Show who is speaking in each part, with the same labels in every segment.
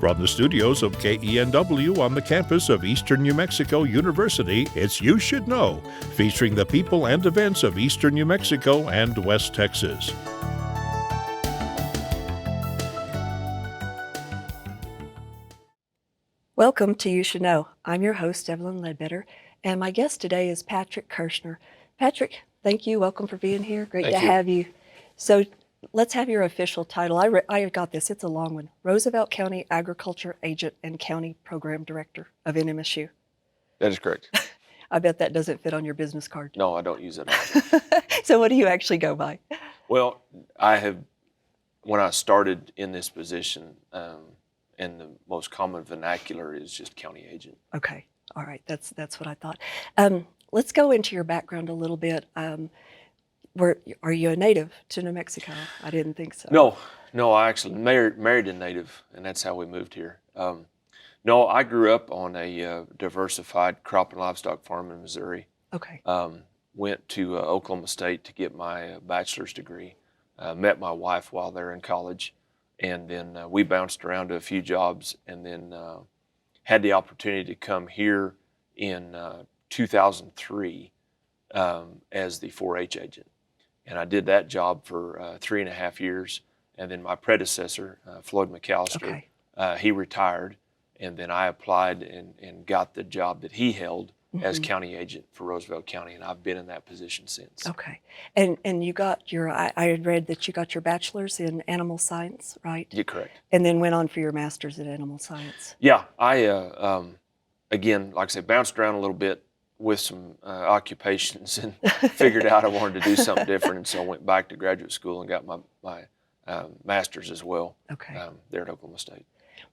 Speaker 1: From the studios of KENW on the campus of Eastern New Mexico University, it's You Should Know, featuring the people and events of Eastern New Mexico and West Texas.
Speaker 2: Welcome to You Should Know. I'm your host, Evelyn Ledbetter, and my guest today is Patrick Kirchner. Patrick, thank you. Welcome for being here. Great to have you. So let's have your official title. I got this. It's a long one. Roosevelt County Agriculture Agent and County Program Director of NMSU.
Speaker 3: That is correct.
Speaker 2: I bet that doesn't fit on your business card.
Speaker 3: No, I don't use it.
Speaker 2: So what do you actually go by?
Speaker 3: Well, when I started in this position, and the most common vernacular is just county agent.
Speaker 2: Okay. All right. That's what I thought. Let's go into your background a little bit. Are you a native to New Mexico? I didn't think so. No, I actually married a native, and that's how we moved here. No, I grew up on a diversified crop and livestock farm in Missouri. Okay.
Speaker 3: Went to Oklahoma State to get my bachelor's degree. Met my wife while there in college, and then we bounced around to a few jobs, and then had the opportunity to come here in 2003 as the 4-H agent. And I did that job for 3.5 years. And then my predecessor, Floyd McAllister, he retired. And then I applied and got the job that he held as county agent for Roosevelt County. And I've been in that position since.
Speaker 2: Okay. And you got your, I had read that you got your bachelor's in animal science, right?
Speaker 3: You're correct.
Speaker 2: And then went on for your master's in animal science.
Speaker 3: Yeah. I, again, like I said, bounced around a little bit with some occupations and figured out I wanted to do something different, and so I went back to graduate school and got my master's as well.
Speaker 2: Okay.
Speaker 3: There at Oklahoma State.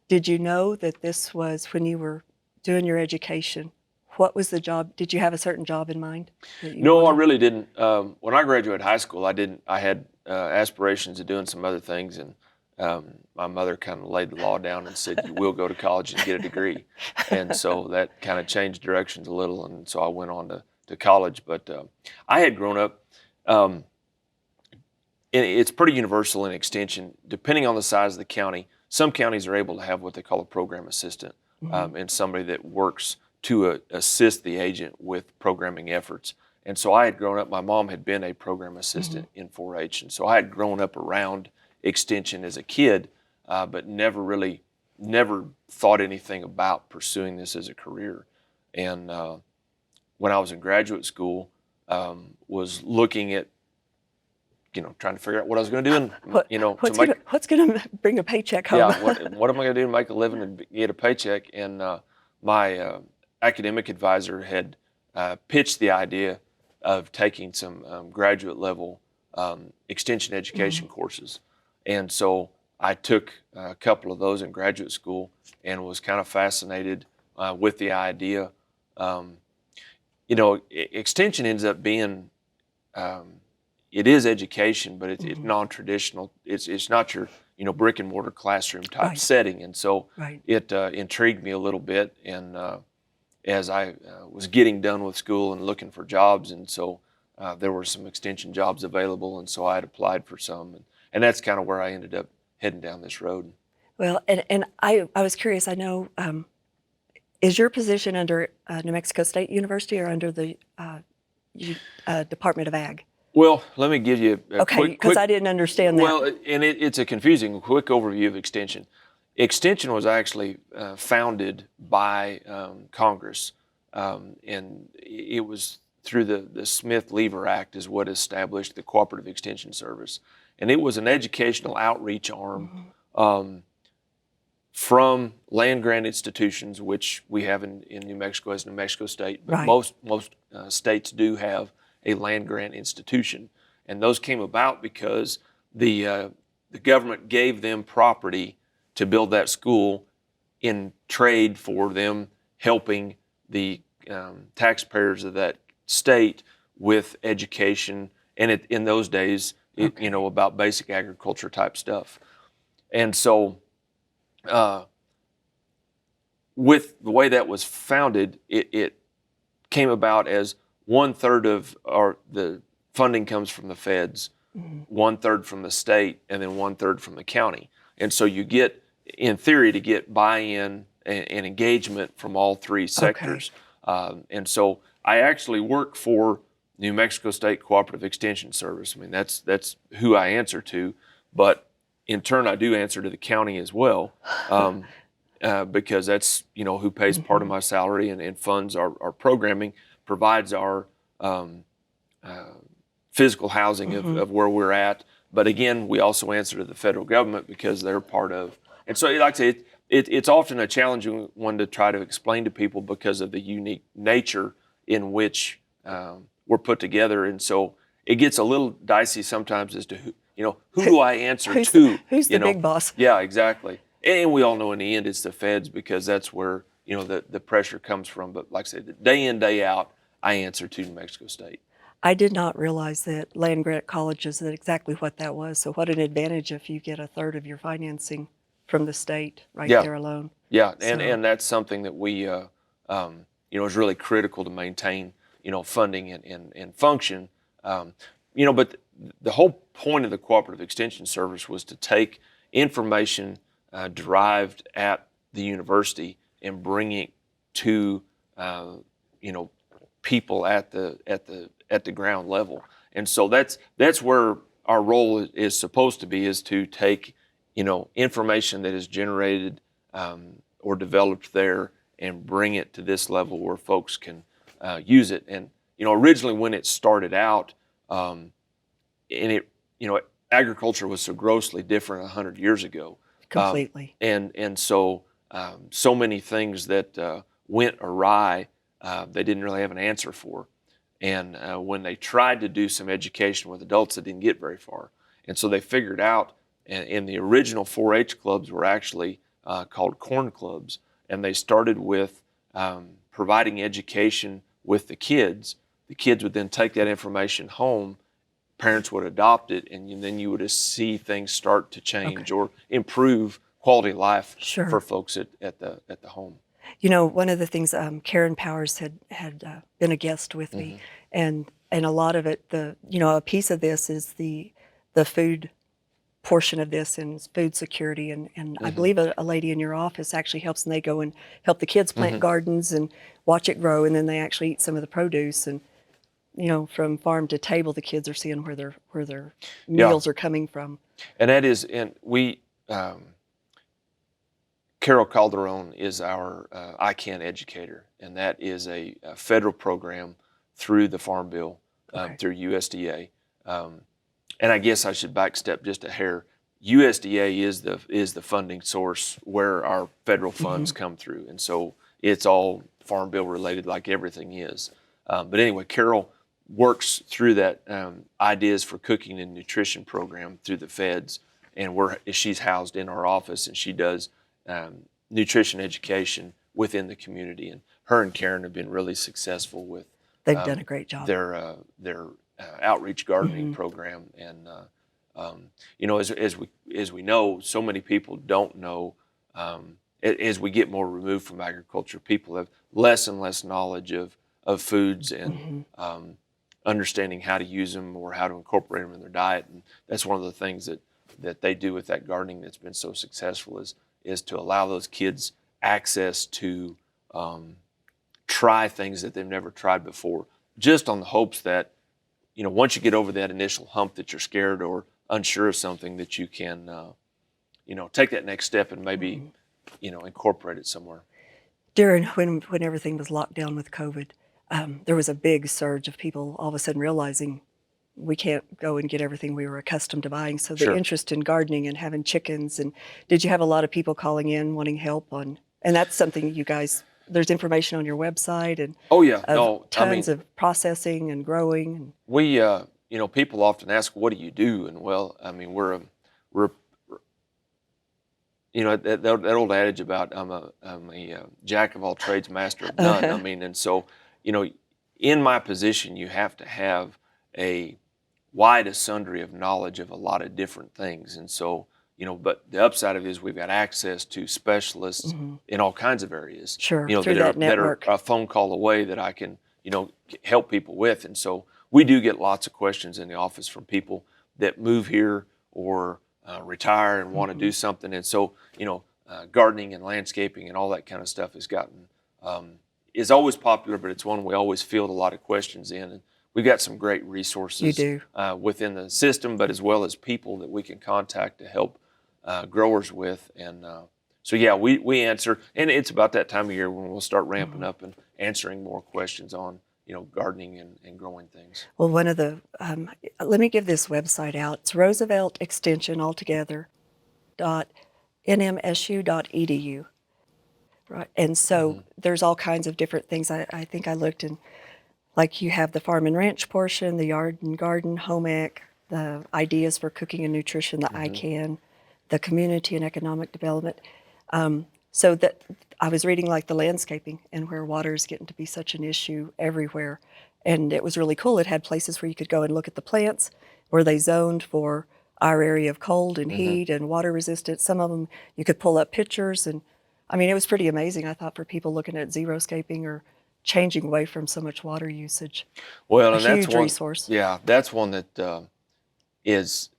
Speaker 2: Did you know that this was, when you were doing your education, what was the job? Did you have a certain job in mind?
Speaker 3: No, I really didn't. When I graduated high school, I had aspirations of doing some other things, and my mother kind of laid the law down and said, you will go to college and get a degree. And so that kind of changed directions a little, and so I went on to college. But I had grown up, it's pretty universal in extension, depending on the size of the county. Some counties are able to have what they call a program assistant, and somebody that works to assist the agent with programming efforts. And so I had grown up, my mom had been a program assistant in 4-H, and so I had grown up around extension as a kid, but never thought anything about pursuing this as a career. And when I was in graduate school, was looking at, trying to figure out what I was going to do, and
Speaker 2: what's going to bring a paycheck home?
Speaker 3: Yeah, what am I going to do to make a living and get a paycheck? And my academic advisor had pitched the idea of taking some graduate level extension education courses. And so I took a couple of those in graduate school and was kind of fascinated with the idea. Extension ends up being, it is education, but it's non-traditional. It's not your brick and mortar classroom type setting. And so it intrigued me a little bit. And as I was getting done with school and looking for jobs, and so there were some extension jobs available, and so I had applied for some. And that's kind of where I ended up heading down this road.
Speaker 2: Well, and I was curious, I know, is your position under New Mexico State University or under the Department of Ag?
Speaker 3: Well, let me give you a
Speaker 2: quick, because I didn't understand that.
Speaker 3: Well, and it's a confusing, quick overview of extension. Extension was actually founded by Congress, and it was through the Smith-Lever Act is what established the Cooperative Extension Service. And it was an educational outreach arm from land-grant institutions, which we have in New Mexico as New Mexico State. But most states do have a land-grant institution. And those came about because the government gave them property to build that school in trade for them helping the taxpayers of that state with education. And in those days, about basic agriculture type stuff. And so with the way that was founded, it came about as 1/3 of the funding comes from the feds, 1/3 from the state, and then 1/3 from the county. And so you get in theory, to get buy-in and engagement from all three sectors. And so I actually work for New Mexico State Cooperative Extension Service. I mean, that's who I answer to, but in turn, I do answer to the county as well, because that's, who pays part of my salary and funds our programming, provides our physical housing of where we're at. But again, we also answer to the federal government because they're part of. And so, like I say, it's often a challenging one to try to explain to people because of the unique nature in which we're put together. And so it gets a little dicey sometimes as to who do I answer to?
Speaker 2: Who's the big boss?
Speaker 3: Yeah, exactly. And we all know in the end it's the feds, because that's where the pressure comes from. But like I said, day in, day out, I answer to New Mexico State.
Speaker 2: I did not realize that land grant colleges, that exactly what that was. So what an advantage if you get a third of your financing from the state there alone.
Speaker 3: Yeah, and that's something that we, is really critical to maintain, funding and function. But the whole point of the Cooperative Extension Service was to take information derived at the university and bring it to, people at the ground level. And so that's where our role is supposed to be, is to take information that is generated or developed there and bring it to this level where folks can use it. And originally when it started out, agriculture was so grossly different 100 years ago.
Speaker 2: Completely.
Speaker 3: And so so many things that went awry, they didn't really have an answer for. And when they tried to do some education with adults, it didn't get very far. And so they figured out, and the original 4-H clubs were actually called corn clubs. And they started with providing education with the kids. The kids would then take that information home, parents would adopt it, and then you would see things start to change or improve quality of life for folks at the home.
Speaker 2: One of the things, Karen Powers had been a guest with me, and a lot of it, a piece of this is the food portion of this, and food security, and I believe a lady in your office actually helps, and they go and help the kids plant gardens and watch it grow, and then they actually eat some of the produce, and from farm to table, the kids are seeing where their meals are coming from.
Speaker 3: And that is, and we. Carol Calderon is our ICANN educator, and that is a federal program through the Farm Bill, through USDA. And I guess I should backstep just a hair. USDA is the funding source where our federal funds come through, and so it's all Farm Bill related, like everything is. But anyway, Carol works through that Ideas for Cooking and Nutrition program through the feds, and she's housed in our office, and she does nutrition education within the community. And her and Karen have been really successful with.
Speaker 2: They've done a great job.
Speaker 3: Their outreach gardening program, and as we know, so many people don't know. As we get more removed from agriculture, people have less and less knowledge of foods and understanding how to use them or how to incorporate them in their diet. And that's one of the things that they do with that gardening that's been so successful is to allow those kids access to try things that they've never tried before, just on the hopes that, once you get over that initial hump that you're scared or unsure of something, that you can, take that next step and maybe, incorporate it somewhere.
Speaker 2: During when everything was locked down with COVID, there was a big surge of people all of a sudden realizing we can't go and get everything we were accustomed to buying. So the interest in gardening and having chickens, and did you have a lot of people calling in wanting help on? And that's something you guys. There's information on your website, and tons of processing and growing.
Speaker 3: We, people often ask, "What do you do?" And we're that old adage about I'm a jack of all trades, master of none. And so in my position, you have to have a wide sundry of knowledge of a lot of different things. And so, but the upside of it is we've got access to specialists in all kinds of areas.
Speaker 2: Sure, through that network.
Speaker 3: That are a phone call away that I can, help people with. And so we do get lots of questions in the office from people that move here or retire and want to do something. And so, gardening and landscaping and all that kind of stuff has gotten is always popular, but it's one we always field a lot of questions in. And we've got some great resources
Speaker 2: You do.
Speaker 3: Within the system, but as well as people that we can contact to help growers with. And so, yeah, we answer, and it's about that time of year when we'll start ramping up and answering more questions on, gardening and growing things.
Speaker 2: Well, one of the, let me give this website out. It's Roosevelt Extension altogether .nmsu.edu. Right. And so there's all kinds of different things. I think I looked and like you have the farm and ranch portion, the yard and garden, home ec, the ideas for cooking and nutrition, the ICANN, the community and economic development. So that I was reading like the landscaping and where water is getting to be such an issue everywhere. And it was really cool. It had places where you could go and look at the plants, where they zoned for our area of cold and heat and water resistance. Some of them you could pull up pictures, and I mean, it was pretty amazing, I thought, for people looking at xeriscaping or changing away from so much water usage.
Speaker 3: Well,
Speaker 2: a
Speaker 3: and
Speaker 2: huge
Speaker 3: that's one
Speaker 2: resource.
Speaker 3: Yeah, that's one that is,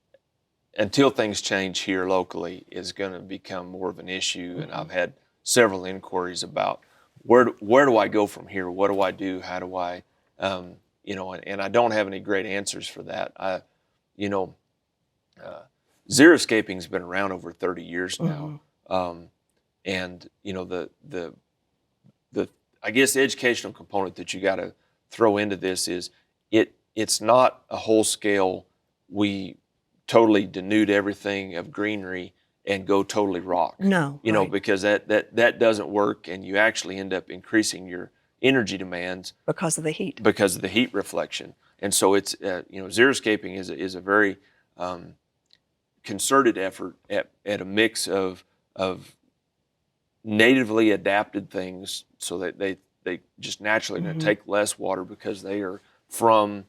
Speaker 3: until things change here locally, is going to become more of an issue. And I've had several inquiries about where do I go from here? What do I do? How do I, and I don't have any great answers for that. Xeriscaping's been around over 30 years now. And the I guess educational component that you got to throw into this is it's not a whole scale, we totally denude everything of greenery and go totally rock.
Speaker 2: No, right.
Speaker 3: Because that doesn't work, and you actually end up increasing your energy demands
Speaker 2: Because of the heat.
Speaker 3: because of the heat reflection. And so it's xeriscaping is a very concerted effort at a mix of natively adapted things, so that they just naturally going to take less water because they are from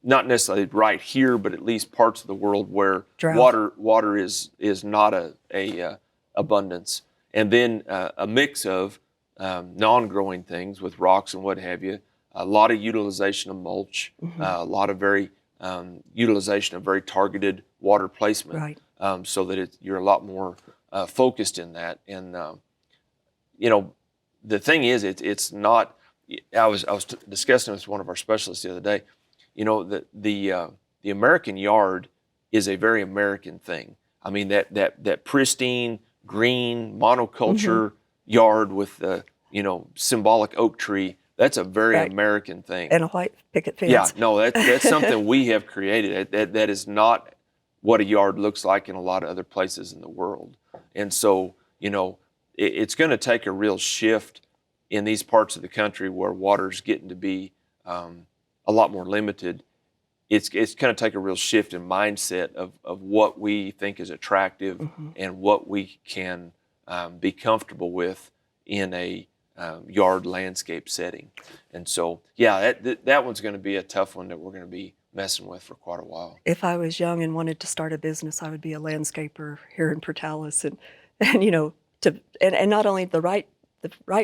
Speaker 3: not necessarily right here, but at least parts of the world where
Speaker 2: Drought.
Speaker 3: water is not a abundance, and then a mix of non-growing things with rocks and what have you. A lot of utilization of mulch, a lot of very utilization of very targeted water placement,
Speaker 2: Right.
Speaker 3: So that you're a lot more focused in that. And the thing is, it's not. I was discussing this with one of our specialists the other day. The American yard is a very American thing. I mean, that pristine green monoculture yard with the symbolic oak tree. That's a very American thing.
Speaker 2: And a white picket fence.
Speaker 3: Yeah, no, that's something we have created. That is not what a yard looks like in a lot of other places in the world. And so, it's going to take a real shift in these parts of the country where water's getting to be a lot more limited. It's going to take a real shift in mindset of what we think is attractive and what we can be comfortable with in a yard landscape setting. And so, yeah, that one's going to be a tough one that we're going to be messing with for quite a while.
Speaker 2: If I was young and wanted to start a business, I would be a landscaper here in Portales, and and not only the right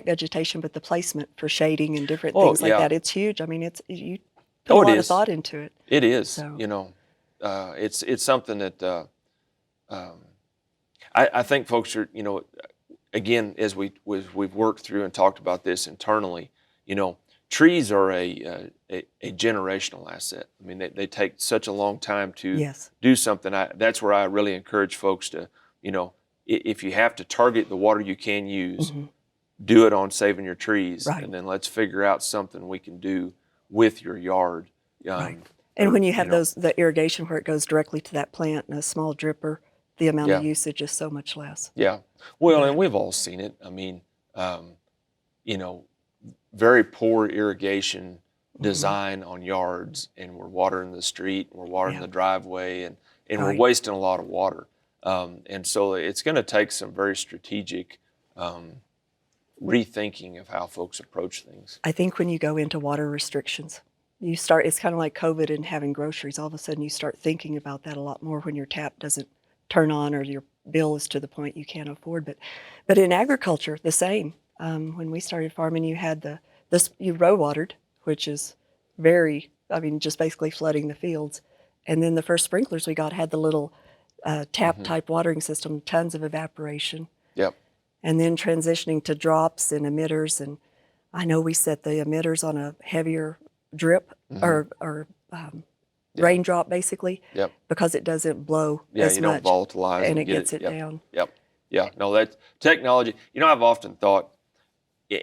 Speaker 2: vegetation, but the placement for shading and different things like that. It's huge. I mean, you put a lot of thought into it.
Speaker 3: It is.
Speaker 2: So.
Speaker 3: It's something that I think folks are, again, as we've worked through and talked about this internally, trees are a generational asset. I mean, they take such a long time to do something. That's where I really encourage folks to, if you have to target the water you can use, do it on saving your trees, and then let's figure out something we can do with your yard.
Speaker 2: And when you have the irrigation where it goes directly to that plant and a small dripper, the amount of usage is so much less.
Speaker 3: Yeah. Well, and we've all seen it. I mean, very poor irrigation design on yards, and we're watering the street, and we're watering the driveway, and we're wasting a lot of water. And so it's going to take some very strategic rethinking of how folks approach things.
Speaker 2: I think when you go into water restrictions, it's kind of like COVID and having groceries. All of a sudden you start thinking about that a lot more when your tap doesn't turn on or your bill is to the point you can't afford. But in agriculture, the same. When we started farming, you had you row watered, which is just basically flooding the fields. And then the first sprinklers we got had the little tap type watering system, tons of evaporation.
Speaker 3: Yep.
Speaker 2: and then transitioning to drops and emitters. And I know we set the emitters on a heavier drip or raindrop, basically, because it doesn't blow as
Speaker 3: you
Speaker 2: much.
Speaker 3: don't volatilize
Speaker 2: and it gets it down.
Speaker 3: Yeah, no, that's technology. I've often thought,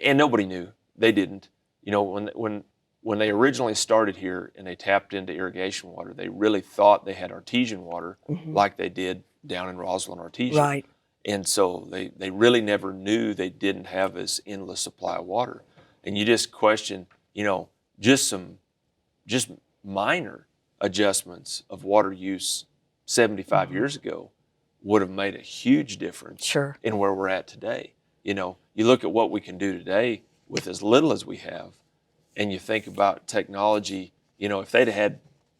Speaker 3: and nobody knew, they didn't. When they originally started here and they tapped into irrigation water, they really thought they had artesian water like they did down in Roswell and Artesia.
Speaker 2: Right.
Speaker 3: And so they really never knew they didn't have this endless supply of water. And you just question, just minor adjustments of water use 75 years ago would have made a huge difference in where we're at today. You look at what we can do today with as little as we have, and you think about technology, if they'd had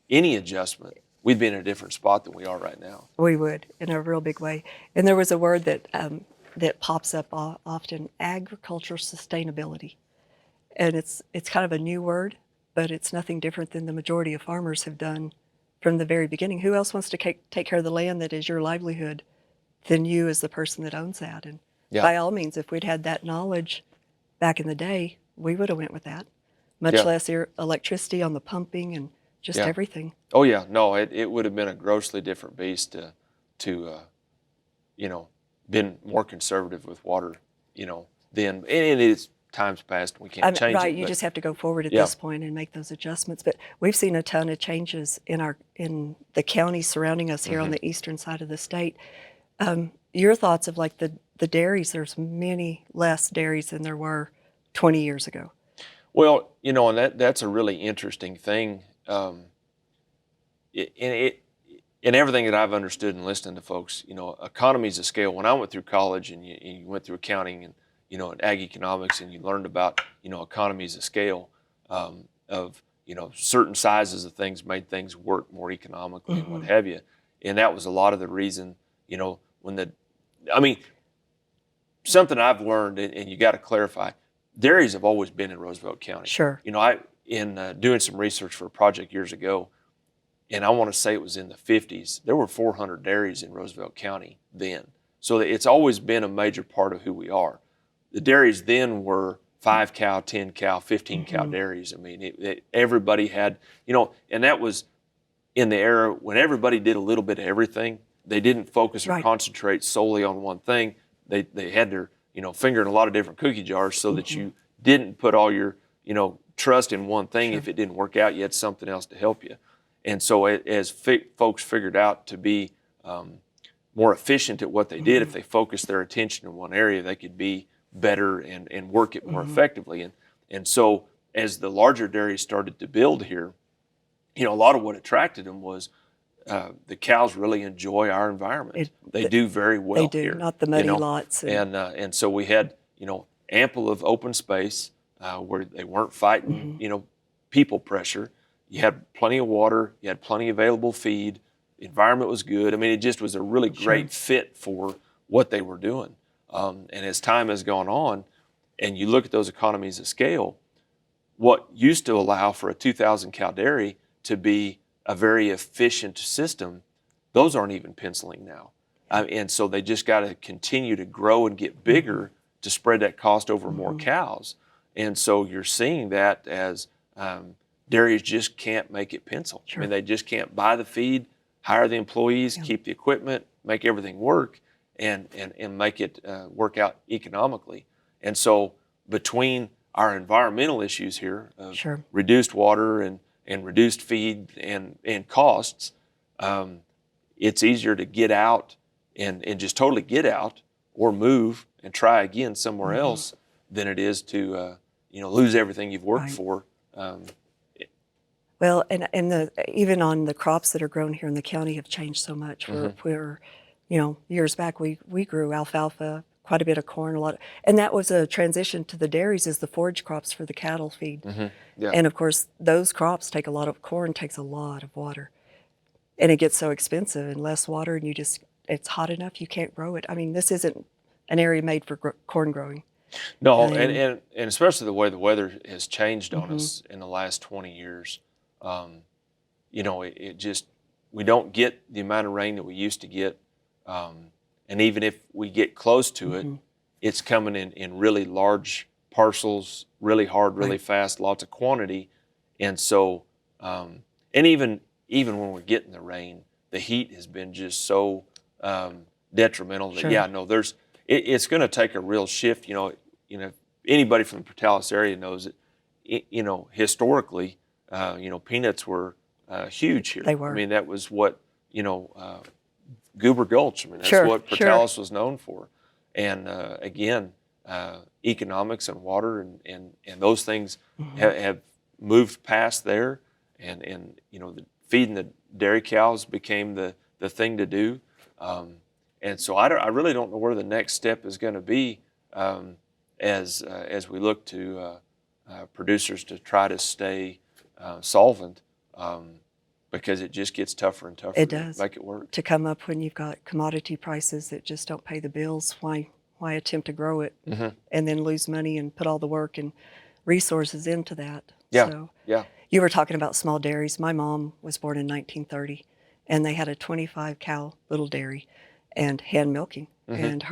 Speaker 3: any adjustment, we'd be in a different spot than we are right now.
Speaker 2: We would, in a real big way. And there was a word that pops up often, agricultural sustainability. And it's kind of a new word, but it's nothing different than the majority of farmers have done from the very beginning. Who else wants to take care of the land that is your livelihood than you as the person that owns that? And by all means, if we'd had that knowledge back in the day, we would have went with that. Much less electricity on the pumping and just everything.
Speaker 3: Oh yeah, no, it would have been a grossly different beast to been more conservative with water, then. And it is times past, we can't change it.
Speaker 2: Right, you just have to go forward at this point and make those adjustments. But we've seen a ton of changes in the counties surrounding us here on the eastern side of the state. Your thoughts of like the dairies? There's many less dairies than there were 20 years ago.
Speaker 3: Well, and that's a really interesting thing. In everything that I've understood and listening to folks, economies of scale. When I went through college and you went through accounting and and ag economics, and you learned about economies of scale of certain sizes of things made things work more economically and what have you. And that was a lot of the reason something I've learned, and you got to clarify. Dairies have always been in Roosevelt County.
Speaker 2: Sure.
Speaker 3: In doing some research for a project years ago, and I want to say it was in the 50s, there were 400 dairies in Roosevelt County then. So it's always been a major part of who we are. The dairies then were 5 cow, 10 cow, 15 cow dairies. I mean, everybody had, and that was in the era when everybody did a little bit of everything. They didn't focus or concentrate solely on one thing. They had their finger in a lot of different cookie jars so that you didn't put all your, trust in one thing. If it didn't work out, you had something else to help you. And so as folks figured out to be more efficient at what they did, if they focused their attention in one area, they could be better and work it more effectively. And so as the larger dairies started to build here, a lot of what attracted them was the cows really enjoy our environment. They do very well.
Speaker 2: They do,
Speaker 3: here,
Speaker 2: not the muddy lots.
Speaker 3: And so we had ample of open space where they weren't fighting people pressure. You had plenty of water. You had plenty of available feed. The environment was good. I mean, it just was a really great fit for what they were doing. And as time has gone on, and you look at those economies of scale, what used to allow for a 2,000 cow dairy to be a very efficient system, those aren't even penciling now. And so they just got to continue to grow and get bigger to spread that cost over more cows. And so you're seeing that as dairies just can't make it pencil. I mean, they just can't buy the feed, hire the employees, keep the equipment, make everything work, and make it work out economically. And so between our environmental issues here of reduced water and reduced feed and costs, it's easier to get out and just totally get out or move and try again somewhere else than it is to lose everything you've worked for.
Speaker 2: Well, and even on the crops that are grown here in the county have changed so much. We're years back we grew alfalfa, quite a bit of corn, and that was a transition to the dairies as the forage crops for the cattle feed. And of course, those crops take corn takes a lot of water, and it gets so expensive and less water, and it's hot enough you can't grow it. I mean, this isn't an area made for corn growing.
Speaker 3: No, and especially the way the weather has changed on us in the last 20 years. We don't get the amount of rain that we used to get. And even if we get close to it, it's coming in really large parcels, really hard, really fast, lots of quantity. And so, and even when we're getting the rain, the heat has been just so detrimental that it's going to take a real shift. Anybody from the Portales area knows that. Historically, peanuts were huge here.
Speaker 2: They were.
Speaker 3: I mean, that was what Goober Gulch. I mean, that's what Portales was known for. And again, economics and water and those things have moved past there, and feeding the dairy cows became the thing to do. And so I really don't know where the next step is going to be as we look to producers to try to stay solvent, because it just gets tougher and tougher to make it work.
Speaker 2: To come up when you've got commodity prices that just don't pay the bills, why attempt to grow it and then lose money and put all the work and resources into that?
Speaker 3: Yeah,
Speaker 2: So,
Speaker 3: yeah.
Speaker 2: You were talking about small dairies. My mom was born in 1930, and they had a 25 cow little dairy and hand milking. And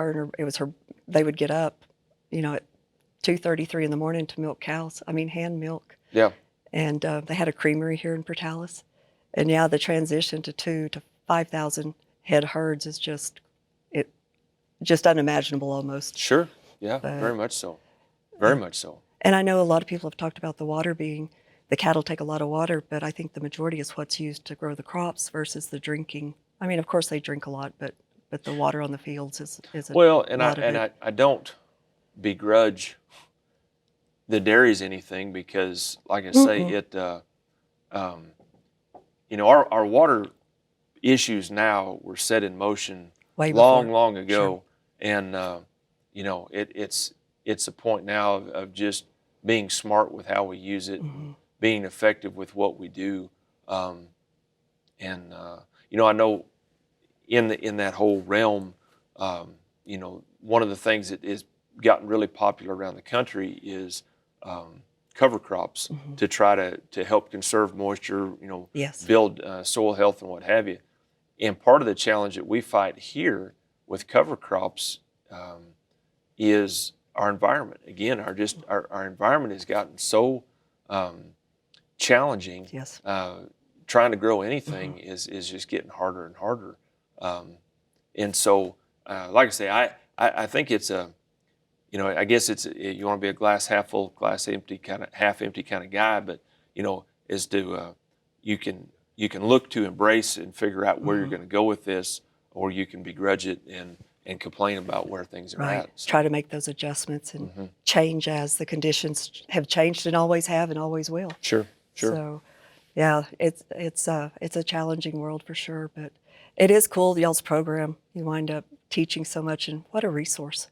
Speaker 2: they would get up, at 2:33 in the morning to milk cows. I mean, hand milk.
Speaker 3: Yeah.
Speaker 2: And they had a creamery here in Portales. And the transition to 2,000 to 5,000 head herds is just unimaginable almost.
Speaker 3: Sure. Yeah, very much so. Very much so.
Speaker 2: And I know a lot of people have talked about the water the cattle take a lot of water, but I think the majority is what's used to grow the crops versus the drinking. I mean, of course they drink a lot, but the water on the fields is a lot of it.
Speaker 3: I don't begrudge the dairies anything, because, like I say, our water issues now were set in motion long ago.
Speaker 2: Sure.
Speaker 3: And it's a point now of just being smart with how we use it, being effective with what we do. I know in that whole realm, one of the things that has gotten really popular around the country is cover crops to try to help conserve moisture, build soil health and what have you. And part of the challenge that we fight here with cover crops is our environment. Again, our environment has gotten so challenging.
Speaker 2: Yes.
Speaker 3: Trying to grow anything is just getting harder and harder. And so, like I say, I think it's I guess you want to be a glass half full, glass empty half empty kind of guy, but you can look to embrace and figure out where you're going to go with this, or you can begrudge it and complain about where things are at. So.
Speaker 2: Try to make those adjustments and change as the conditions have changed and always have and always will.
Speaker 3: Sure.
Speaker 2: So, yeah, it's a challenging world for sure, but it is cool, y'all's program. You wind up teaching so much, and what a resource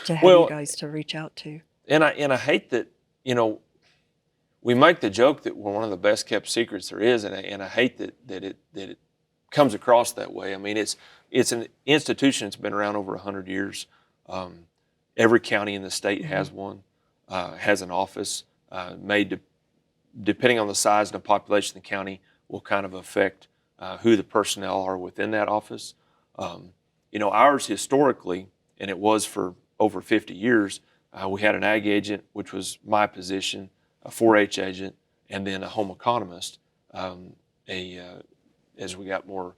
Speaker 2: to have you guys to reach out to. And
Speaker 3: I hate that, we make the joke that we're one of the best kept secrets there is, and I hate that it comes across that way. I mean, it's an institution that's been around over 100 years. Every county in the state has one, has an office made depending on the size and the population of the county will kind of affect who the personnel are within that office. Ours historically, and it was for over 50 years, we had an ag agent, which was my position, a 4-H agent, and then a home economist. As we got more,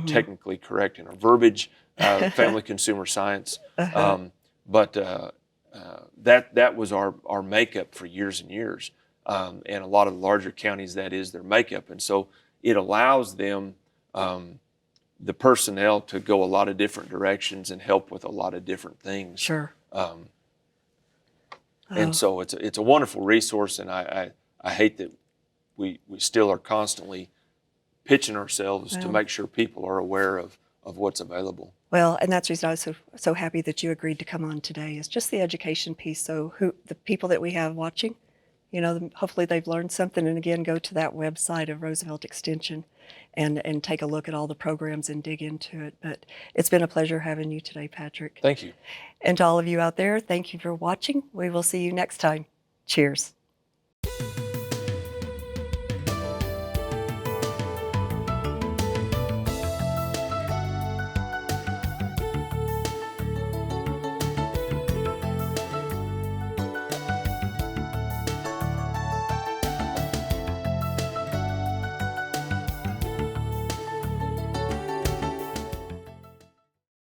Speaker 3: technically correct in our verbiage, family consumer science. But that was our makeup for years and years. And a lot of the larger counties, that is their makeup. And so it allows them, the personnel, to go a lot of different directions and help with a lot of different things.
Speaker 2: Sure.
Speaker 3: And so it's a wonderful resource, and I hate that we still are constantly pitching ourselves to make sure people are aware of what's available.
Speaker 2: Well, and that's the reason I was so happy that you agreed to come on today, is just the education piece. So the people that we have watching, hopefully they've learned something. And again, go to that website of Roosevelt Extension and take a look at all the programs and dig into it. But it's been a pleasure having you today, Patrick.
Speaker 3: Thank you.
Speaker 2: And to all of you out there, thank you for watching. We will see you next time. Cheers.